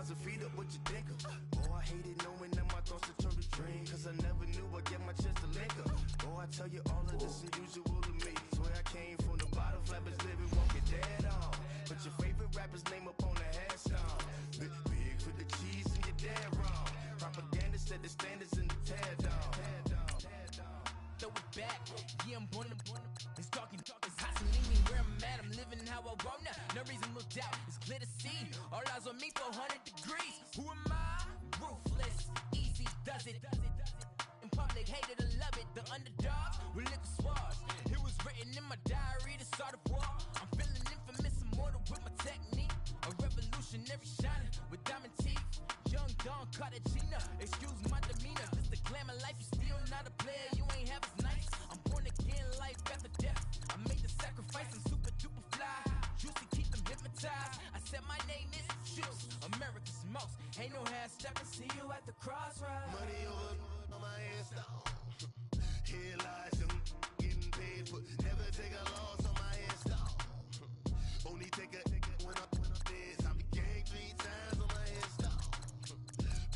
so feed up what you think of. Oh, I hated knowing that my thoughts would turn to dream, cause I never knew I'd get my chance to link up. Oh, I tell you all of this unusual to me. Swear I came from the bottom, flappers living, walking dead on. Put your favorite rapper's name up on the headstone. Big for the cheese and you're dead wrong. Propaganda set the standards in the tear down. Throw it back, yeah, I'm born to it's talking, it's hot, so leave me where I'm at. I'm living how I want now. No reason to look out, it's clear to see. All eyes on me, 400 degrees. Who am I? Ruthless, easy does it. In public, hated or love it. The underdogs with liquor swabs. It was written in my diary to start a war. I'm feeling infamous, immortal with my technique. A revolutionary shining with diamond teeth. Young Don Cartagena, excuse my demeanor. This the glamour life, you still not a player, you ain't half as nice. I'm born again, life after death. I made the sacrifice, I'm super duper fly. Juicy, keep them hypnotized. I said my name is Juice, America's most. Ain't no half stepping, see you at the crossroads. Money over on my headstone. Here lies them getting paid, but never take a loss on my headstone. Only take a when I'm dead. I be gang 3 times on my headstone.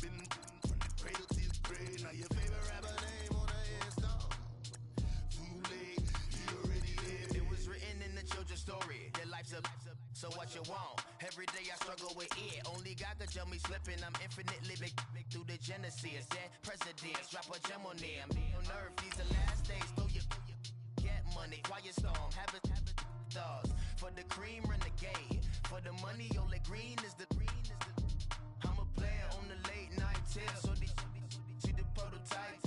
Been from the cradle to the grave. Now your favorite rapper name on the headstone. Too late, you already lived. It was written in the children's story. Their life's up, so what you want? Every day I struggle with it. Only God could tell me slipping. I'm infinitely big through the genesis. Dead presidents, drop a gem on them. On earth, these the last days. Throw your get money, quiet storm, have it stars. For the cream, renegade. For the money, only green is the. I'm a player on the late night tips. So these see the prototype.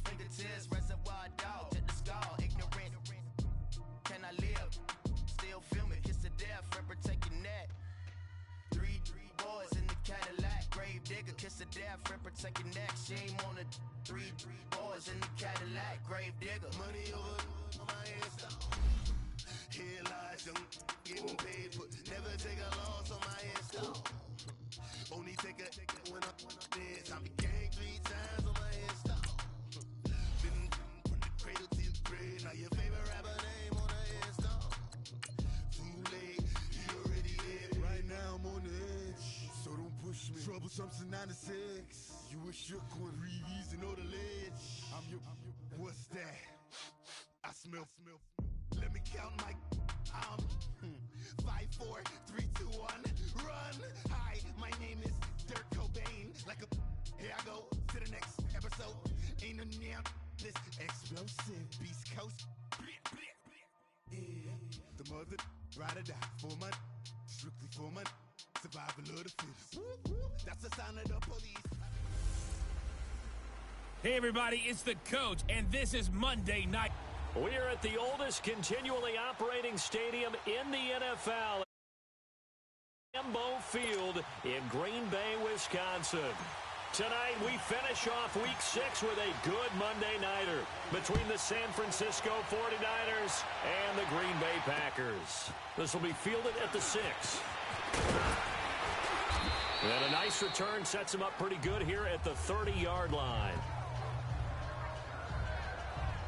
Fingertips, reservoir dog, check the skull. Ignorant. Can I live? Still film it, kiss to death, friend protect your neck. Three boys in the Cadillac, grave digger, kiss to death, friend protect your neck. Shame on the three boys in the Cadillac, grave digger. Money over on my headstone. Here lies young, getting paid, but never take a loss on my headstone. Only take a when I'm dead. I be gang 3 times on my headstone. Been from the cradle to the grave. Now your favorite rapper name on the headstone. Too late, you already lived. Right now I'm on the edge, so don't push me. Troublesome to 96. You a shook one, Reeves and know the ledge. I'm your. What's that? I smell. Let me count my 5, 4, 3, 2, 1, run. Hi, my name is Dirk Cobain. Like a here I go to the next episode. Ain't no damn this explosive Beast Coast. Yeah. The mother ride or die for my strictly for my survival of the fittest. That's the sound of the police. Hey everybody, it's the coach, and this is Monday Night. We're at the oldest continually operating stadium in the NFL, Lambeau Field in Green Bay, Wisconsin. Tonight, we finish off Week 6 with a good Monday nighter between the San Francisco 49ers and the Green Bay Packers. This will be fielded at the 6. And a nice return sets him up pretty good here at the 30-yard line.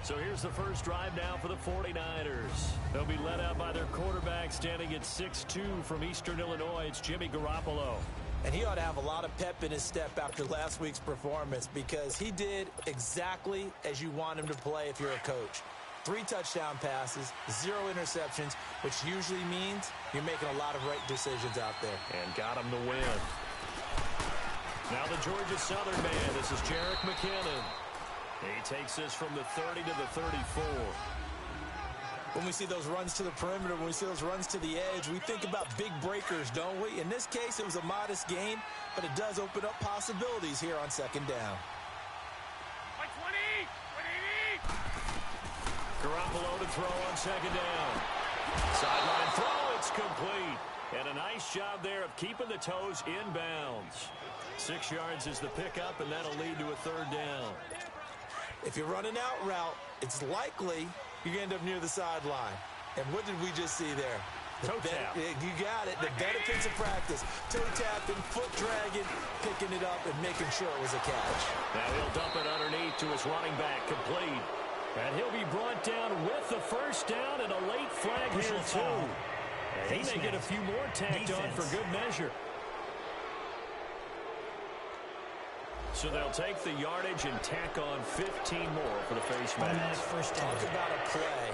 So here's the first drive now for the 49ers. They'll be led out by their quarterback standing at 6'2" from Eastern Illinois. It's Jimmy Garoppolo. And he ought to have a lot of pep in his step after last week's performance because he did exactly as you want him to play if you're a coach. 3 touchdown passes, 0 interceptions, which usually means you're making a lot of right decisions out there. And got him to win. Now the Georgia Southern man. This is Jerick McKinnon. He takes this from the 30 to the 34. When we see those runs to the perimeter, when we see those runs to the edge, we think about big breakers, don't we? In this case, it was a modest gain, but it does open up possibilities here on second down. 20! Garoppolo to throw on second down. Sideline throw, it's complete. And a nice job there of keeping the toes in bounds. 6 yards is the pickup, and that'll lead to a third down. If you're running out route, it's likely you're going to end up near the sideline. And what did we just see there? Toe tap. You got it. The benefits of practice. Toe tapping, foot dragging, picking it up, and making sure it was a catch. Now he'll dump it underneath to his running back, complete. And he'll be brought down with the first down and a late flag here, too. And he may get a few more tacked on for good measure. So they'll take the yardage and tack on 15 more for the face mask. Talk about a play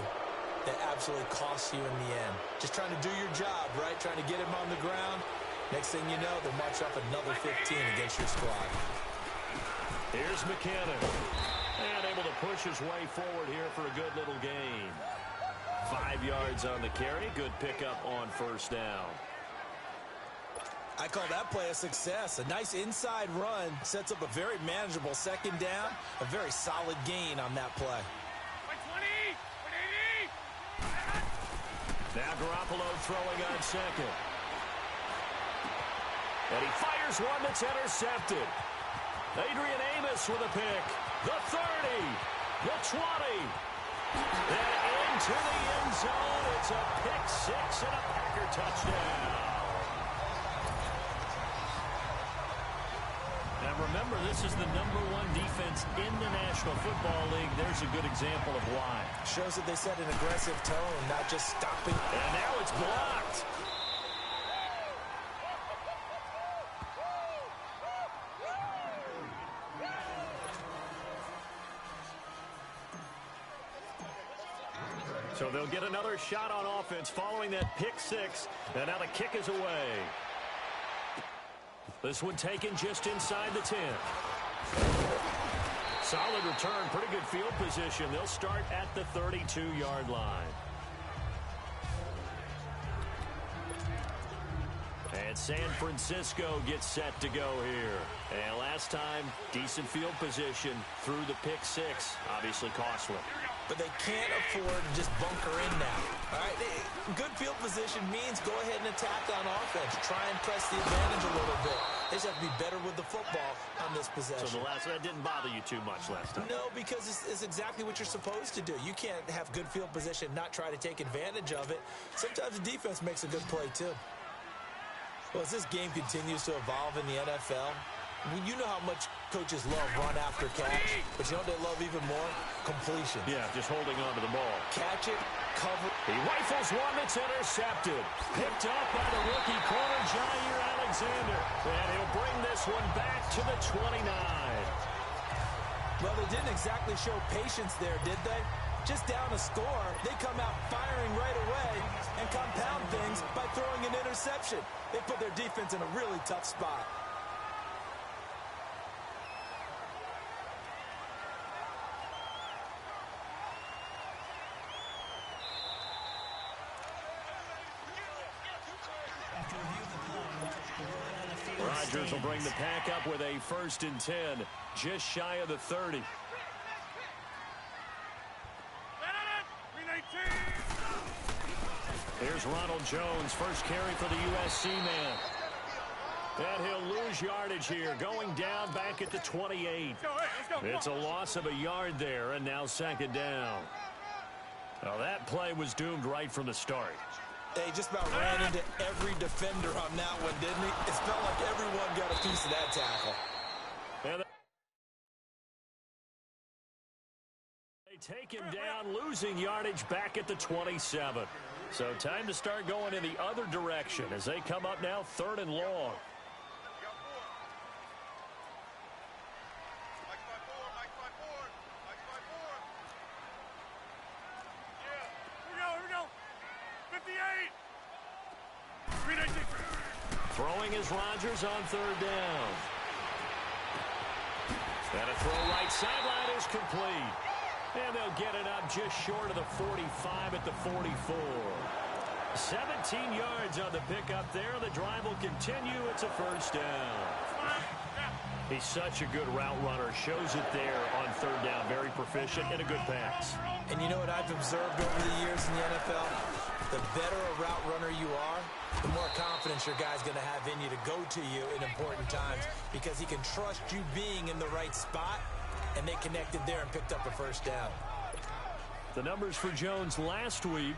that absolutely costs you in the end. Just trying to do your job, right? Trying to get him on the ground. Next thing you know, they'll march off another 15 against your squad. Here's McKinnon. And able to push his way forward here for a good little gain. 5 yards on the carry. Good pickup on first down. I call that play a success. A nice inside run sets up a very manageable second down. A very solid gain on that play. Now Garoppolo throwing on second. And he fires one that's intercepted. Adrian Amos with a pick. The 30. The 20. And into the end zone. It's a pick six and a Packer touchdown. Now remember, this is the #1 defense in the National Football League. There's a good example of why. Shows that they set an aggressive tone, not just stopping. And now it's blocked. So they'll get another shot on offense following that pick six. And now the kick is away. This one taken just inside the 10. Solid return, pretty good field position. They'll start at the 32-yard line. And San Francisco gets set to go here. And last time, decent field position through the pick six. Obviously costly. But they can't afford to just bunker in now. All right, good field position means go ahead and attack on offense. Try and press the advantage a little bit. They just have to be better with the football on this possession. So that didn't bother you too much last time? No, because it's exactly what you're supposed to do. You can't have good field position, not try to take advantage of it. Sometimes the defense makes a good play, too. Well, as this game continues to evolve in the NFL, you know how much coaches love run after catch, but you know what they love even more? Completion. Yeah, just holding on to the ball. Catch it, cover. He rifles one that's intercepted. Picked up by the rookie corner, Jair Alexander. And he'll bring this one back to the 29. Well, they didn't exactly show patience there, did they? Just down a score, they come out firing right away and compound things by throwing an interception. They put their defense in a really tough spot. Rodgers will bring the pack up with a 1st and 10, just shy of the 30. Here's Ronald Jones, first carry for the USC man. And he'll lose yardage here, going down back at the 28. It's a loss of a yard there, and now 2nd down. Well, that play was doomed right from the start. They just about ran into every defender on that one, didn't he? It felt like everyone got a piece of that tackle. And they take him down, losing yardage back at the 27. So time to start going in the other direction as they come up now 3rd and long. Throwing is Rodgers on 3rd down. And a throw right sideline is complete. And they'll get it up just short of the 45 at the 44. 17 yards on the pickup there. The drive will continue. It's a 1st down. He's such a good route runner. Shows it there on 3rd down. Very proficient and a good pass. And you know what I've observed over the years in the NFL? The better a route runner you are, the more confidence your guy's going to have in you to go to you in important times because he can trust you being in the right spot, and they connected there and picked up a 1st down. The numbers for Jones last week,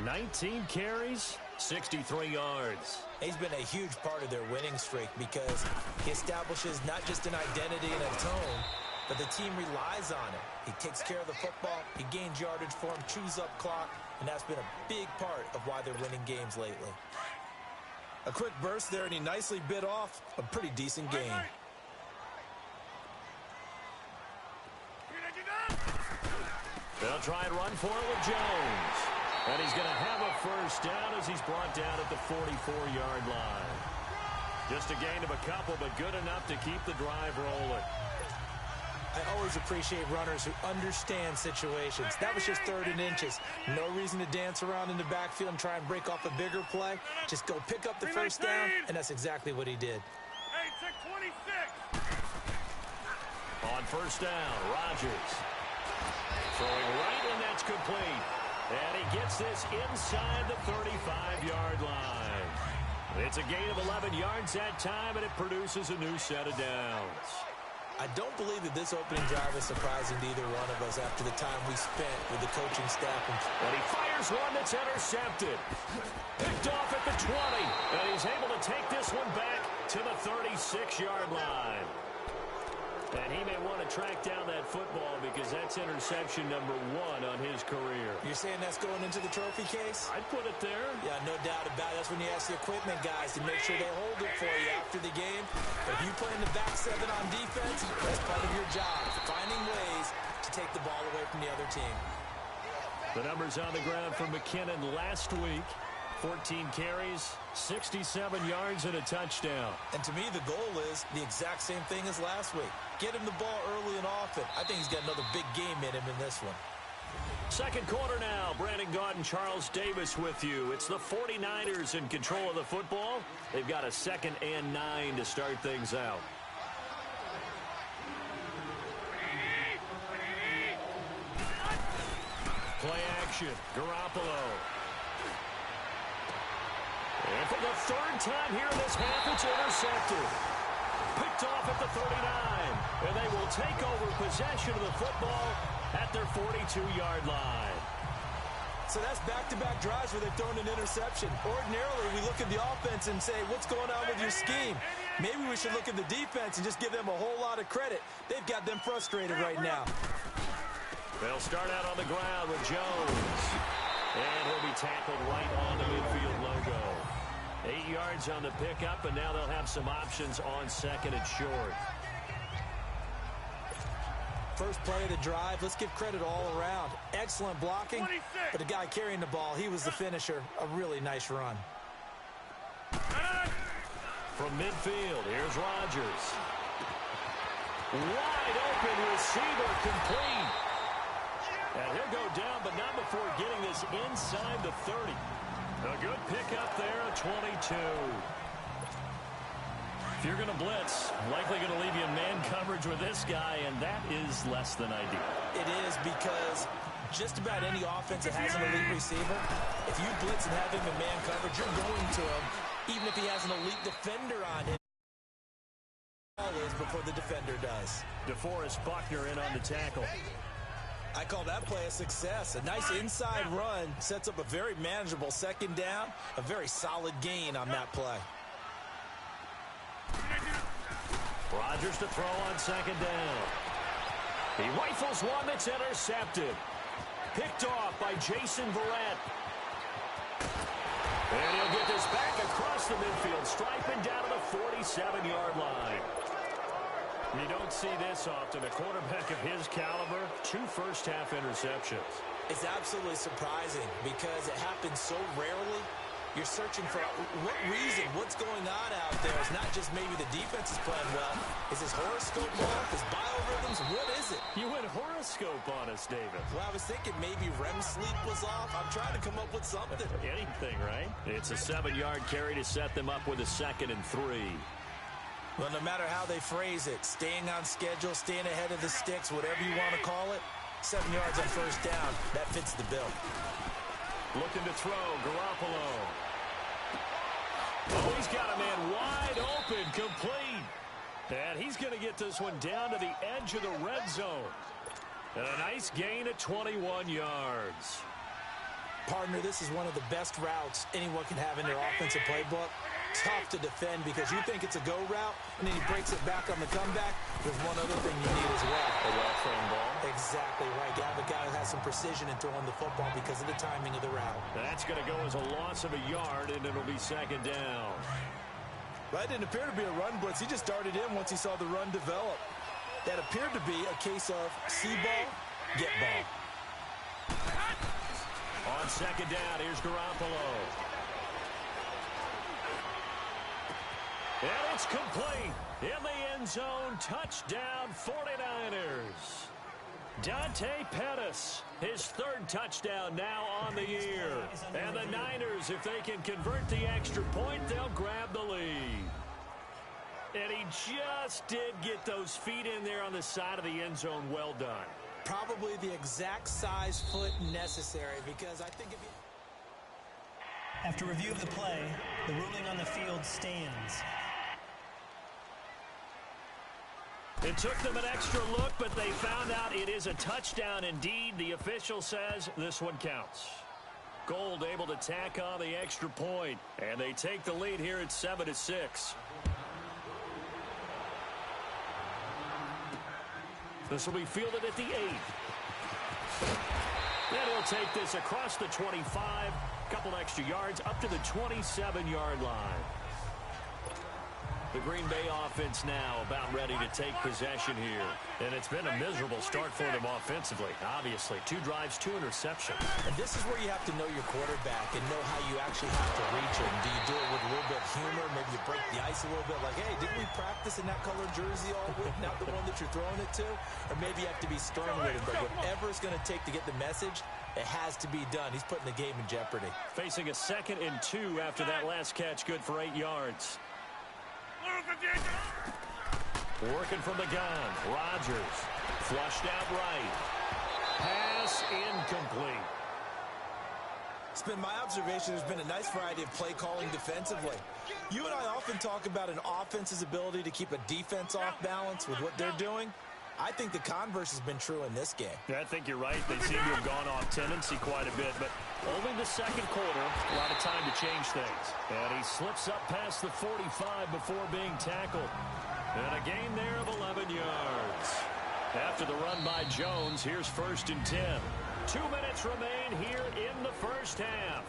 19 carries, 63 yards. He's been a huge part of their winning streak because he establishes not just an identity and a tone, but the team relies on it. He takes care of the football, he gains yardage for him, chews up clock, and that's been a big part of why they're winning games lately. A quick burst there, and he nicely bit off a pretty decent game. They'll try and run for it with Jones. And he's going to have a first down as he's brought down at the 44-yard line. Just a gain of a couple, but good enough to keep the drive rolling. I always appreciate runners who understand situations. That was just 3rd and inches. No reason to dance around in the backfield and try and break off a bigger play. Just go pick up the first down, and that's exactly what he did. On first down, Rodgers. Throwing right, and that's complete. And he gets this inside the 35-yard line. It's a gain of 11 yards that time, and it produces a new set of downs. I don't believe that this opening drive is surprising to either one of us after the time we spent with the coaching staff. And he fires one that's intercepted. Picked off at the 20, and he's able to take this one back to the 36-yard line. And he may want to track down that football because that's interception number 1 on his career. You're saying that's going into the trophy case? I'd put it there. Yeah, no doubt about it. That's when you ask the equipment guys to make sure they hold it for you after the game. But if you play in the back 7 on defense, that's part of your job, finding ways to take the ball away from the other team. The numbers on the ground for McKinnon last week. 14 carries, 67 yards, and a touchdown. And to me, the goal is the exact same thing as last week. Get him the ball early and often. I think he's got another big game in him in this one. Second quarter now. Brandon Gaudin, Charles Davis with you. It's the 49ers in control of the football. They've got a 2nd and 9 to start things out. Play action. Garoppolo. And for the 3rd time here in this half, it's intercepted. Picked off at the 39. And they will take over possession of the football at their 42-yard line. So that's back-to-back drives where they've thrown an interception. Ordinarily, we look at the offense and say, what's going on with your scheme? Maybe we should look at the defense and just give them a whole lot of credit. They've got them frustrated right now. They'll start out on the ground with Jones. And he'll be tackled right on the midfield logo. 8 yards on the pickup, and now they'll have some options on 2nd and short. First play of the drive, let's give credit all around. Excellent blocking, but the guy carrying the ball, he was the finisher. A really nice run. From midfield, here's Rodgers. Wide open receiver, complete. And he'll go down, but not before getting this inside the 30. A good pickup there at 22. If you're going to blitz, likely going to leave you in man coverage with this guy, and that is less than ideal. It is because just about any offense that has an elite receiver, if you blitz and have him in man coverage, you're going to him, even if he has an elite defender on him. All is before the defender does. DeForest Buckner in on the tackle. I call that play a success. A nice inside run sets up a very manageable 2nd down, a very solid gain on that play. Rodgers to throw on 2nd down. He rifles one that's intercepted. Picked off by Jason Verrett. And he'll get this back across the midfield, striping down to the 47-yard line. You don't see this often. A quarterback of his caliber, 2 first-half interceptions. It's absolutely surprising because it happens so rarely. You're searching for what reason, what's going on out there. It's not just maybe the defense is playing well. Is his horoscope off? His biorhythms? What is it? You went horoscope on us, David. Well, I was thinking maybe REM sleep was off. I'm trying to come up with something. Anything, right? It's a 7-yard carry to set them up with a 2nd and 3. Well, no matter how they phrase it, staying on schedule, staying ahead of the sticks, whatever you want to call it, 7 yards on first down, that fits the bill. Looking to throw, Garoppolo. Oh, he's got a man wide open, complete. And he's going to get this one down to the edge of the red zone. And a nice gain at 21 yards. Partner, this is one of the best routes anyone can have in their offensive playbook. Tough to defend because you think it's a go route, and then he breaks it back on the comeback. There's one other thing you need as well. A well-thrown ball. Exactly right. You have a guy who has some precision in throwing the football because of the timing of the route. That's going to go as a loss of a yard, and it'll be 2nd down. That didn't appear to be a run blitz. He just started in once he saw the run develop. That appeared to be a case of see ball, get ball. on second down. Here's Garoppolo. And it's complete. In the end zone, touchdown 49ers. Dante Pettis, his third touchdown now on the year. And the Niners, if they can convert the extra point, they'll grab the lead. And he just did get those feet in there on the side of the end zone. Well done. Probably the exact size foot necessary, because I think if you... After review of the play, the ruling on the field stands. It took them an extra look, but they found out it is a touchdown indeed. The official says this one counts. Gold able to tack on the extra point, and they take the lead here at 7-6. This will be fielded at the 8. And he'll take this across the 25, couple extra yards up to the 27-yard line. The Green Bay offense now about ready to take possession here. And it's been a miserable start for them offensively, obviously. 2 drives, 2 interceptions. And this is where you have to know your quarterback and know how you actually have to reach him. Do you do it with a little bit of humor? Maybe you break the ice a little bit like, hey, didn't we practice in that colored jersey all week? Not the one that you're throwing it to? Or maybe you have to be stern with him. But whatever it's going to take to get the message, it has to be done. He's putting the game in jeopardy. Facing a 2nd and 2 after that last catch, good for 8 yards. Working from the gun. Rodgers. Flushed out right. Pass incomplete. It's been my observation there's been a nice variety of play calling defensively. You and I often talk about an offense's ability to keep a defense off balance with what they're doing. I think the converse has been true in this game. I think you're right. They seem to have gone off tendency quite a bit, but only the second quarter, a lot of time to change things. And he slips up past the 45 before being tackled. And a gain there of 11 yards. After the run by Jones, here's 1st and 10. 2 minutes remain here in the first half.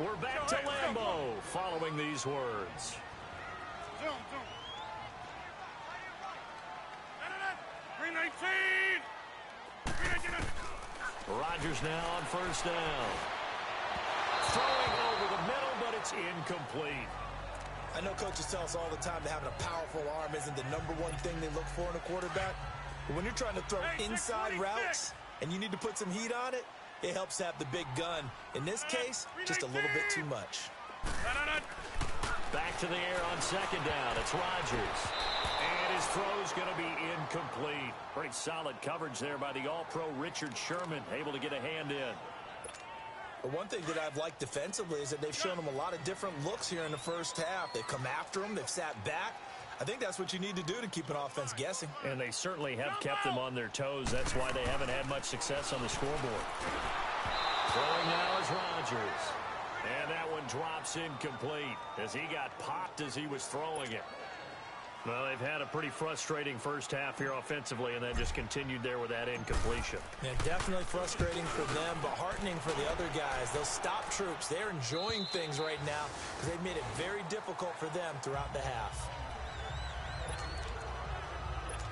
We're back to Lambeau following these words. Rodgers now on 1st down. Throwing over the middle, but it's incomplete. I know coaches tell us all the time that having a powerful arm isn't the #1 thing they look for in a quarterback. But when you're trying to throw inside routes and you need to put some heat on it, it helps to have the big gun. In this case, just a little bit too much. Back to the air on 2nd down. It's Rodgers. And his throw's going to be incomplete. Pretty solid coverage there by the All-Pro Richard Sherman, able to get a hand in. But one thing that I've liked defensively is that they've shown him a lot of different looks here in the first half. They've come after him. They've sat back. I think that's what you need to do to keep an offense guessing. And they certainly have kept them on their toes. That's why they haven't had much success on the scoreboard. Throwing now is Rodgers. And that one drops incomplete as he got popped as he was throwing it. Well, they've had a pretty frustrating first half here offensively, and that just continued there with that incompletion. Yeah, definitely frustrating for them, but heartening for the other guys. Those stop troops, they're enjoying things right now because they've made it very difficult for them throughout the half.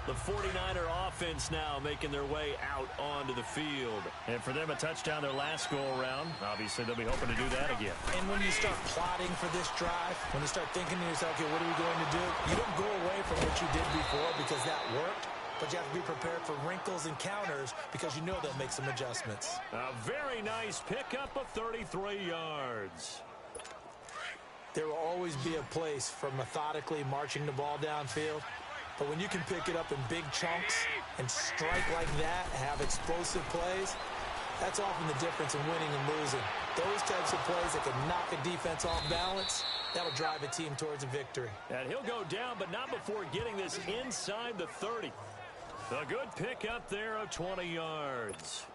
The 49er offense now making their way out onto the field. And for them, a touchdown their last go-around. Obviously, they'll be hoping to do that again. And when you start plotting for this drive, when you start thinking to yourself, okay, what are we going to do? You don't go away from what you did before because that worked, but you have to be prepared for wrinkles and counters because you know they'll make some adjustments. A very nice pickup of 33 yards. There will always be a place for methodically marching the ball downfield. But when you can pick it up in big chunks and strike like that, have explosive plays, that's often the difference in winning and losing. Those types of plays that can knock a defense off balance, that'll drive a team towards a victory. And he'll go down, but not before getting this inside the 30. A good pickup there of 20 yards.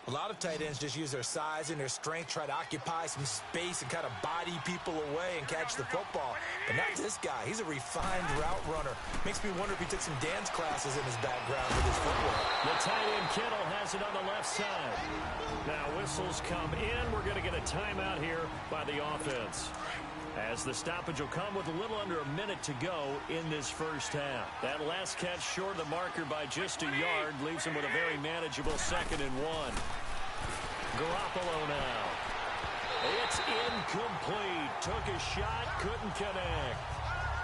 A lot of tight ends just use their size and their strength, try to occupy some space and kind of body people away and catch the football. But not this guy. He's a refined route runner. Makes me wonder if he took some dance classes in his background with his footwork. The tight end Kittle has it on the left side. Now whistles come in. We're going to get a timeout here by the offense, as the stoppage will come with a little under a minute to go in this first half. That last catch short of the marker by just a yard leaves him with a very manageable 2nd and 1. Garoppolo now. It's incomplete. Took a shot, couldn't connect.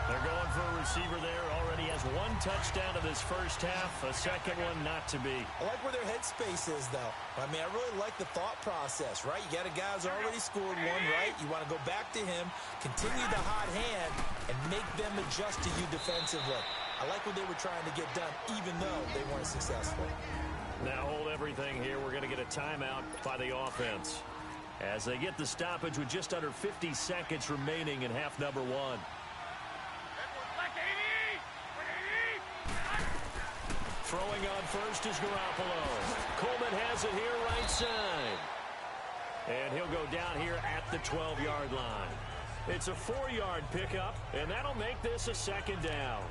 They're going for a receiver there. Already has one touchdown in this first half. A second one not to be. I like where their headspace is, though. I mean, I really like the thought process, right? You got a guy who's already scored one, right? You want to go back to him, continue the hot hand, and make them adjust to you defensively. I like what they were trying to get done, even though they weren't successful. Now hold everything here. We're going to get a timeout by the offense as they get the stoppage with just under 50 seconds remaining in half number one. Throwing on first is Garoppolo. Coleman has it here right side. And he'll go down here at the 12-yard line. It's a 4-yard pickup, and that'll make this a second down.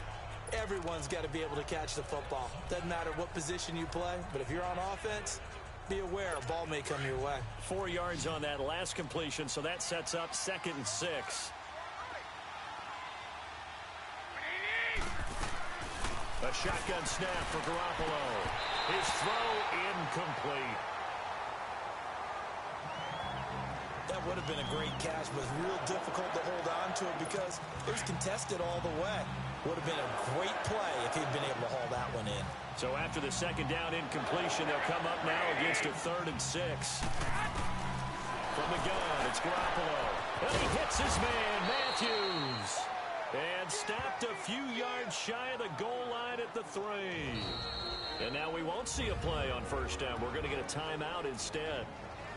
Everyone's got to be able to catch the football. Doesn't matter what position you play, but if you're on offense, be aware a ball may come your way. 4 yards on that last completion, so that sets up 2nd and 6. A shotgun snap for Garoppolo. His throw incomplete. That would have been a great catch, but it was real difficult to hold on to it because it was contested all the way. Would have been a great play if he'd been able to haul that one in. So after the second down incompletion, they'll come up now against a 3rd and 6. From the gun, it's Garoppolo. And he hits his man, Matthews. And stopped a few yards shy of the goal line at the 3. And now we won't see a play on first down. We're going to get a timeout instead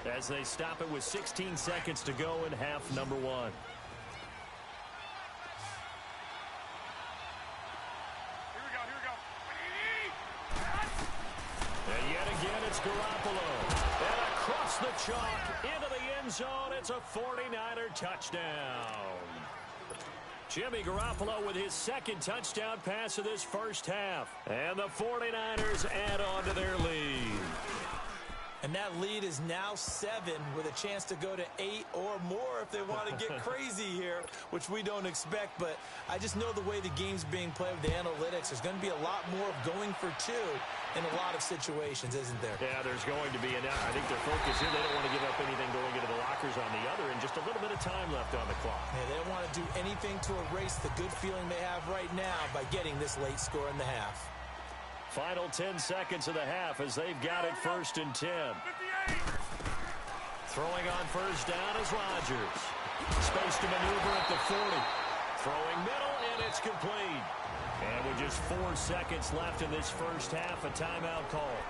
as they stop it with 16 seconds to go in half number one. And yet again, it's Garoppolo. And across the chalk into the end zone, it's a 49er touchdown. Jimmy Garoppolo with his 2nd touchdown pass of this first half. And the 49ers add on to their lead. And that lead is now 7 with a chance to go to 8 or more if they want to get crazy here, which we don't expect. But I just know the way the game's being played with the analytics, there's going to be a lot more of going for 2 in a lot of situations, isn't there? Yeah, there's going to be. And I think their focus here, they don't want to give up anything going into the lockers on the other, and just a little bit of time left on the clock. Yeah, they don't want to do anything to erase the good feeling they have right now by getting this late score in the half. Final 10 seconds of the half as they've got it 1st and 10. 58. Throwing on first down is Rodgers. Space to maneuver at the 40. Throwing middle, and it's complete. And with just 4 seconds left in this first half, a timeout call.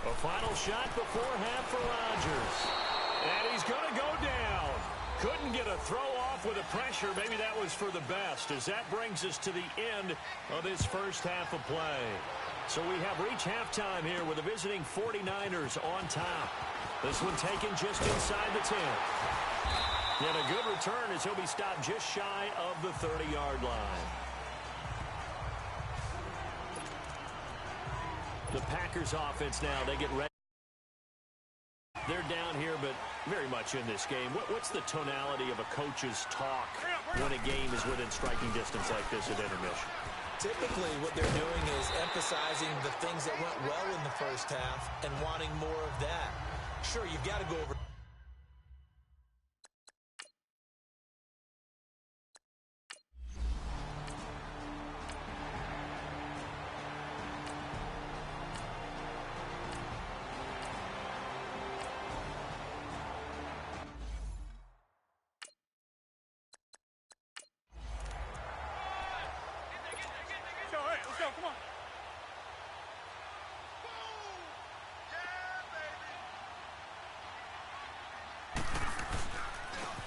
A final shot before half for Rodgers. And he's going to go down. Couldn't get a throw off with the pressure. Maybe that was for the best, as that brings us to the end of this first half of play. So we have reached halftime here with the visiting 49ers on top. This one taken just inside the 10. And a good return as he'll be stopped just shy of the 30-yard line. The Packers offense now, they get ready. They're down here, but very much in this game. What's the tonality of a coach's talk when a game is within striking distance like this at intermission? Typically, what they're doing is emphasizing the things that went well in the first half and wanting more of that. Sure, you've got to go over.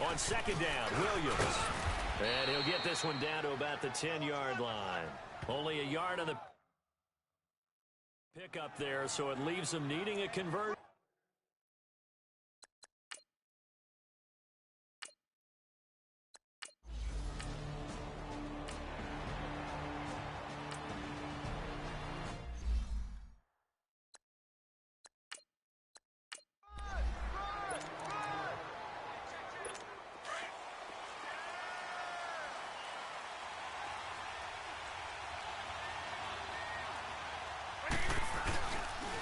On second down, Williams. And he'll get this one down to about the 10-yard line. Only a yard on the pickup there, so it leaves them needing a conversion.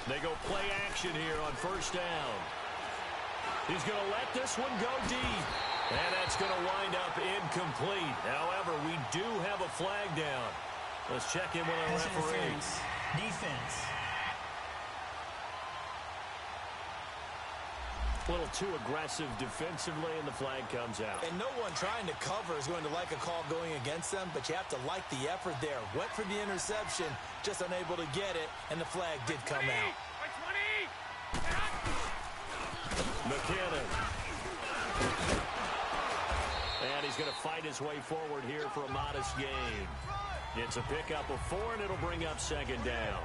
They go play action here on first down. He's going to let this one go deep. And that's going to wind up incomplete. However, we do have a flag down. Let's check in with our referee. Defense. A little too aggressive defensively, and the flag comes out. And no one trying to cover is going to like a call going against them, but you have to like the effort there. Went for the interception, just unable to get it, and the flag did come out. McKinnon. And he's going to fight his way forward here for a modest gain. It's a pickup of 4, and it'll bring up second down.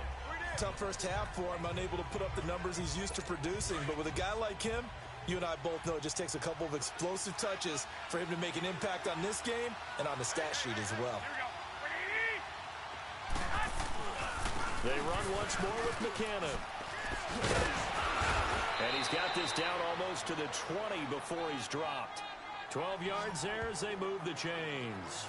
Tough first half for him, unable to put up the numbers he's used to producing. But with a guy like him, you and I both know it just takes a couple of explosive touches for him to make an impact on this game and on the stat sheet as well. They run once more with McKinnon. And he's got this down almost to the 20 before he's dropped. 12 yards there as they move the chains.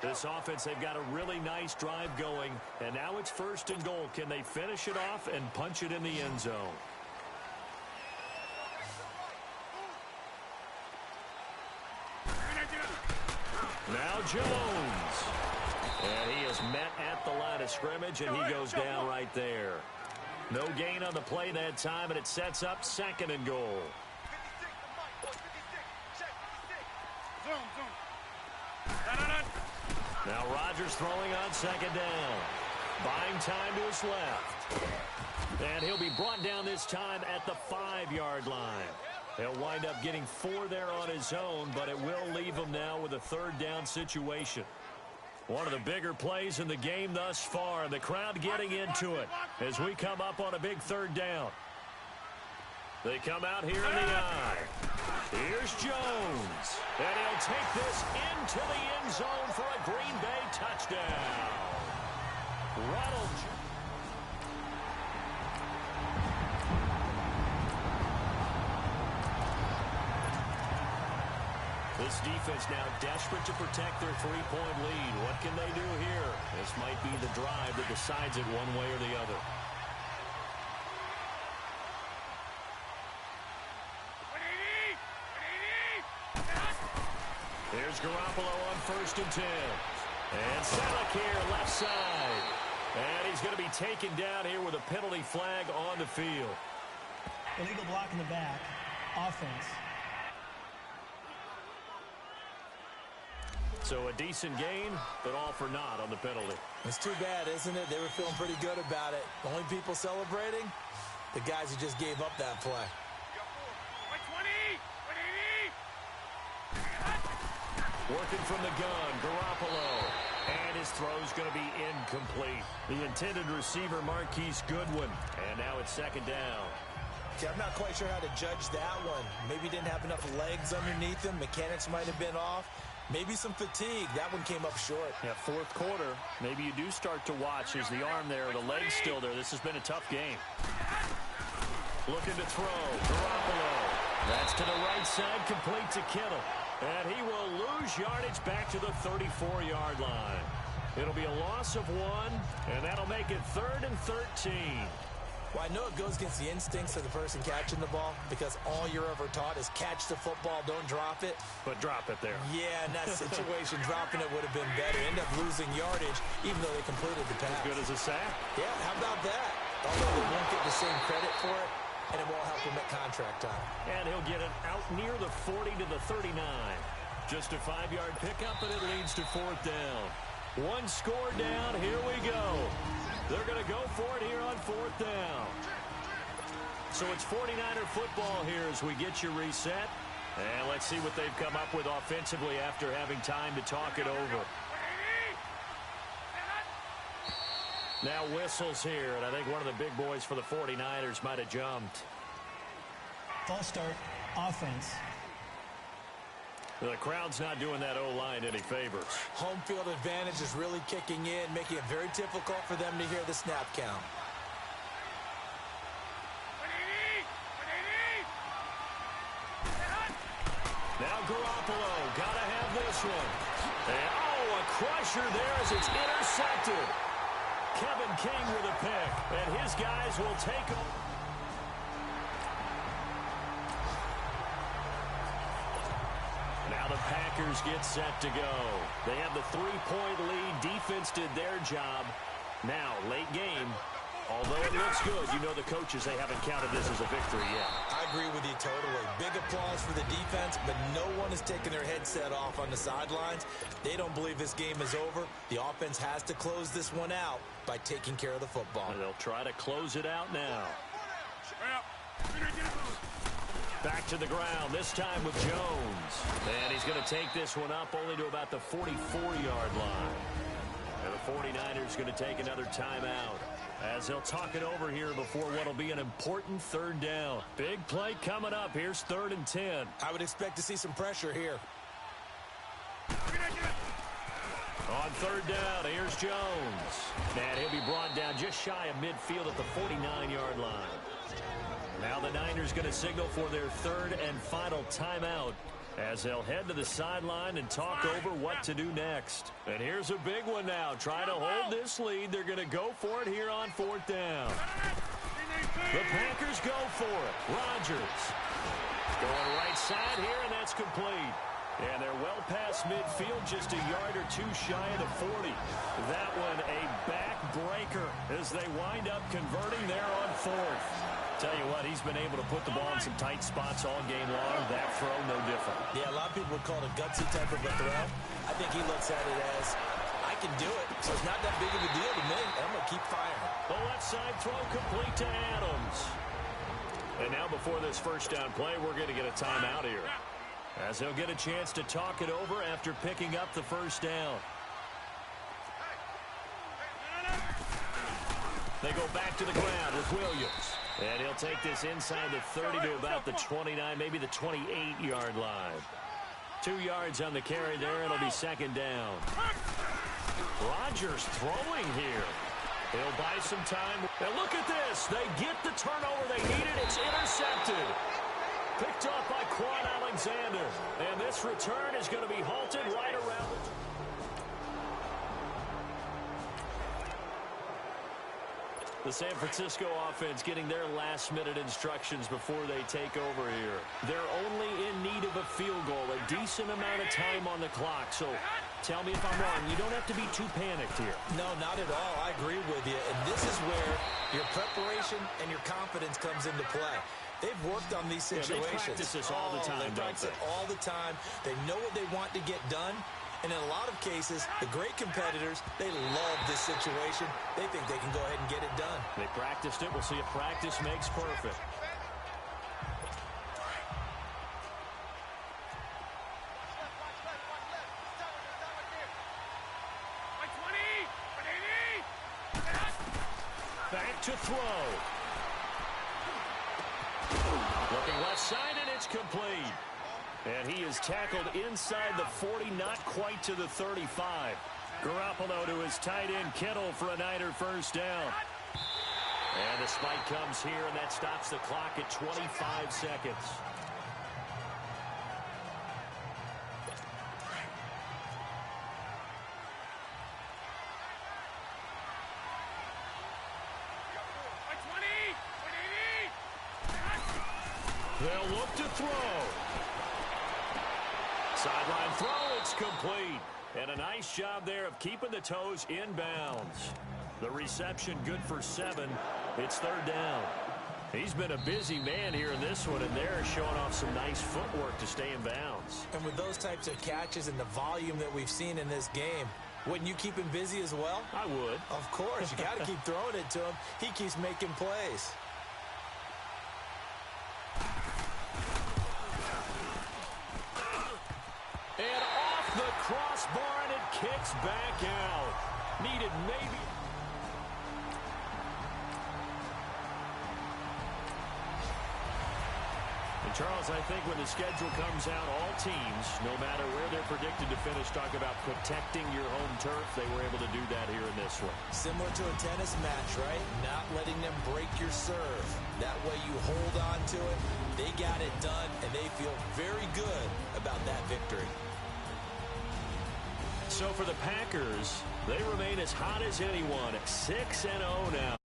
This offense, they've got a really nice drive going, and now it's first and goal. Can they finish it off and punch it in the end zone? Now Jones. And he is met at the line of scrimmage, and he goes down right there. No gain on the play that time, and it sets up second and goal. Now Rodgers throwing on second down. Buying time to his left. And he'll be brought down this time at the 5-yard line. He'll wind up getting 4 there on his own, but it will leave him now with a third down situation. One of the bigger plays in the game thus far. The crowd getting into it as we come up on a big third down. They come out here in the eye. Here's Jones. And he'll take this into the end zone for a Green Bay touchdown. Ronald. This defense now desperate to protect their 3-point lead. What can they do here? This might be the drive that decides it one way or the other. Here's Garoppolo on first and 10. And Selleck here, left side. And he's going to be taken down here with a penalty flag on the field. Illegal block in the back. Offense. So a decent gain, but all for naught on the penalty. It's too bad, isn't it? They were feeling pretty good about it. The only people celebrating, the guys who just gave up that play. Working from the gun, Garoppolo. And his throw's going to be incomplete. The intended receiver, Marquise Goodwin. And now it's second down. Okay, I'm not quite sure how to judge that one. Maybe didn't have enough legs underneath him. Mechanics might have been off. Maybe some fatigue. That one came up short. Yeah, fourth quarter. Maybe you do start to watch. Is the arm there, the leg's still there. This has been a tough game. Looking to throw. Garoppolo. That's to the right side, complete to Kittle. And he will lose yardage back to the 34-yard line. It'll be a loss of 1, and that'll make it 3rd and 13. Well, I know it goes against the instincts of the person catching the ball because all you're ever taught is catch the football, don't drop it. But drop it there. Yeah, in that situation, dropping it would have been better. End up losing yardage, even though they completed the pass. As good as a sack. Yeah, how about that? Although they won't get the same credit for it, and it won't help him at contract time. And he'll get it out near the 40 to the 39. Just a 5-yard pickup, and it leads to 4th down. One score down. Here we go. They're going to go for it here on 4th down. So it's 49er football here as we get you reset. And let's see what they've come up with offensively after having time to talk it over. Now whistles here, and I think one of the big boys for the 49ers might have jumped. False start, offense. The crowd's not doing that O-line any favors. Home field advantage is really kicking in, making it very difficult for them to hear the snap count. Now Garoppolo, gotta have this one. And, oh, a crusher there as it's intercepted. Kevin King with a pick, and his guys will take him. Now the Packers get set to go. They have the 3-point lead. Defense did their job. Now, late game. Although it looks good, you know the coaches, they haven't counted this as a victory yet. I agree with you totally. Big applause for the defense, but no one is taking their headset off on the sidelines. They don't believe this game is over. The offense has to close this one out by taking care of the football. And they'll try to close it out now. Back to the ground, this time with Jones. And he's going to take this one up only to about the 44-yard line. And the 49ers going to take another timeout as they'll talk it over here before what will be an important 3rd down. Big play coming up. Here's 3rd and 10. I would expect to see some pressure here. On 3rd down, here's Jones. And he'll be brought down just shy of midfield at the 49-yard line. Now the Niners going to signal for their 3rd and final timeout as they'll head to the sideline and talk over what to do next. And here's a big one now. Trying to hold this lead. They're going to go for it here on 4th down. The Packers go for it. Rodgers going right side here, and that's complete. And they're well past midfield, just a yard or two shy of the 40. That one a backbreaker as they wind up converting there on 4th. Tell you what, he's been able to put the ball in some tight spots all game long. That throw, no different. Yeah, a lot of people would call it a gutsy type of a throw. I think he looks at it as, I can do it, so it's not that big of a deal to me. I'm going to keep firing. The left side throw complete to Adams. And now before this 1st down play, we're going to get a timeout here, as they'll get a chance to talk it over after picking up the 1st down. They go back to the ground with Williams. And he'll take this inside the 30 to about the 29, maybe the 28-yard line. 2 yards on the carry there. It'll be 2nd down. Rodgers throwing here. He'll buy some time. And look at this. They get the turnover they needed. It's intercepted. Picked up by Quan Alexander. And this return is going to be halted right around the... The San Francisco offense getting their last-minute instructions before they take over here. They're only in need of a field goal, a decent amount of time on the clock. So tell me if I'm wrong. You don't have to be too panicked here. No, not at all. I agree with you. And this is where your preparation and your confidence comes into play. They've worked on these situations. They practice this all the time, They practice it all the time. They know what they want to get done. And in a lot of cases, the great competitors, they love this situation. They think they can go ahead and get it done. They practiced it. We'll see if practice makes perfect. Back to throw. Looking left side, and it's complete. And he is tackled inside the 40, not quite to the 35. Garoppolo to his tight end, Kittle, for a Niner 1st down. And the spike comes here, and that stops the clock at 25 seconds. They'll look to throw. Sideline throw, it's complete. And a nice job there of keeping the toes in bounds. The reception good for 7. It's 3rd down. He's been a busy man here in this one, and they're showing off some nice footwork to stay in bounds. And with those types of catches and the volume that we've seen in this game, wouldn't you keep him busy as well? I would. Of course. You got to keep throwing it to him. He keeps making plays. And off the crossbar, and it kicks back out. Needed maybe... And Charles, I think when the schedule comes out, all teams, no matter where they're predicted to finish, talk about protecting your home turf. They were able to do that here in this one. Similar to a tennis match, right? Not letting them break your serve. That way you hold on to it. They got it done, and they feel very good about that victory. So for the Packers, they remain as hot as anyone at 6-0 now.